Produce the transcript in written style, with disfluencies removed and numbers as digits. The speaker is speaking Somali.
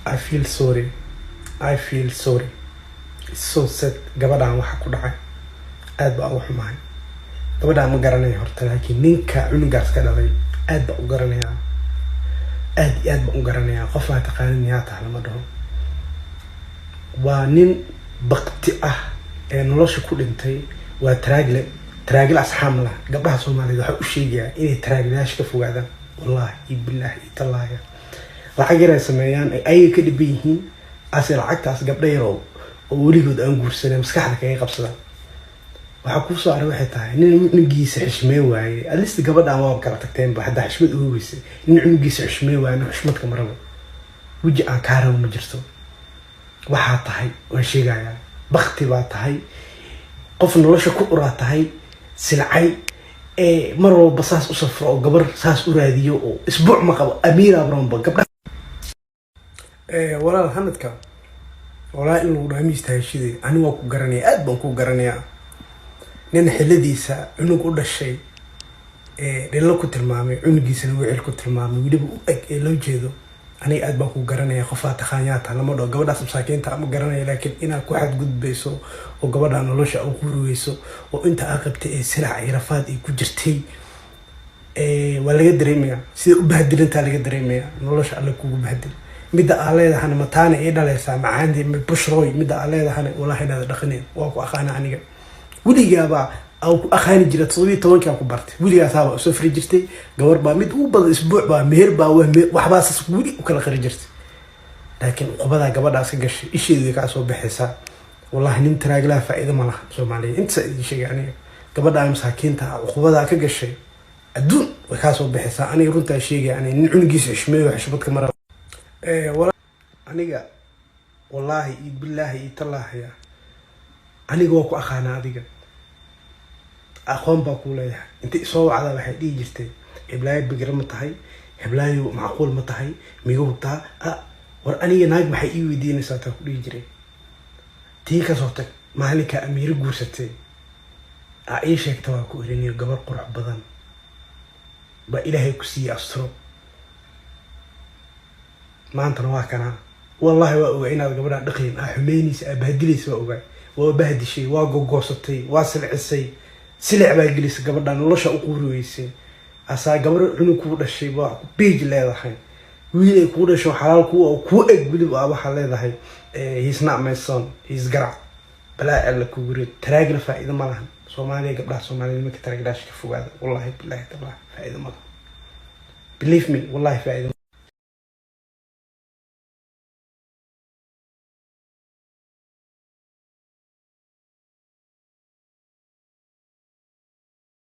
I feel sorry. I feel sorry. It's so sad. Gabadhaan waxa ku dhacay. Aad baa u xumahay. Gabadhaan ma garanayo horta laakiin ninka cunugaas ka dhalay aad baa u garanaya. Aad baa u garanaya. Qof la taqaanin yaa tahay lama dhaho. Waa nin baqti ah ee nolosha ku dhintay waa taraagil asxaam la gabdhaha Soomaaliyeed waxa u sheegaya inay taraagilash ka fogaadaan wallahi billahi tallaaya lacag yar ay sameeyaan ay ka dhibin yihiin asal lacagtaas gabdha yar oo weligood aan guursanay maskaxda kaga qabsada waxa ku soo aray waxay tahay nin cunugiisa xishmee waaye at least gabadhaan waa kala tagteen ba hadda xishmad u weysay nin cunugiisa xishmee waaye xushmad ka marabo wiji aan ka rabo ma jirto waxa tahay waan sheegaya baqti baa tahay qof nolosha ku uraatahay silcay mar walba saas u safro oo gabar saas u raadiyo oo isbuuc ma qabo Amira Bromba gabdha walaal hanadka walaa in lagu dhaamiista heshidii ani waa ku garanaya aad baan ku garanaya nin xiladiisa cunug u dhashay dhilo ku tilmaamay cunugiisana wicil ku tilmaamay wiliba u eg ee loo jeedo ani aad baan ku garanaya qof aad taqaanyaata lama dhaho gabadhaas masaakiinta ama garanaya laakiin inaad ku xad gudbayso oo gabadha nolosha u quruweyso oo inta aad qabtay ee sirac iyo rafaad ay ku jirtay waa laga dareemaya sida u bahdilinta laga dareemaya nolosha alla kugu bahdil midda aan leedahana mataana ee dhalaysa macaandi bushroy midda aan leedahana wallahi inaad dhaqaneen waa ku aqaana aniga wiligaaba أو أخاني جرت صوبي توان كأكو برت ولي أصابه سفر جرتي جوار با مد وبعد أسبوع با مهر با وحباس سكولي وكل خير جرت لكن قبضها قبضها سجش إيش ذيك عصو بحسها والله نمت راجلها فائدة ما لها سو معلي أنت شيء يعني قبضها مساكين تا وقبضها كجش شيء الدون وكاسو بحسها أنا يرون شيء يعني نعنقيس عشمي وحشبتك مرة ولا أنا جا والله بالله يطلع يا أنا جوكو أخانا هذيك أخوان بقولها أنت سووا على واحد يجي جرتي إبلاي بجرم متهاي إبلاي معقول متهاي ميجو بتاع ورأني ناج بحقيقي وديني ساتك يجري تيجي صوتك ما هنيك أمير جورستي عايش هيك تواكو إني جبر قرح بدن بإلهي كسي أسترو ما أنت نواكنا والله وعينا جبر دقيم أحميني سأبهدلي سوى وبهدي شيء واجو قصتي واصل عسي سلع باجلس قبل أن الله شاء قرويسي أسا قبل عنو كود الشيء با بيج لا ذحين ويلي كود شو حلال كو أو كو أقبل بابا حلا ذحين he's not my son he's قرع بلا ألا كوري تراجل فائدة مالها سومالي قبل سومالي ما كتراجلاش كفوا هذا والله بالله تبلا فائدة مالها believe me والله فائدة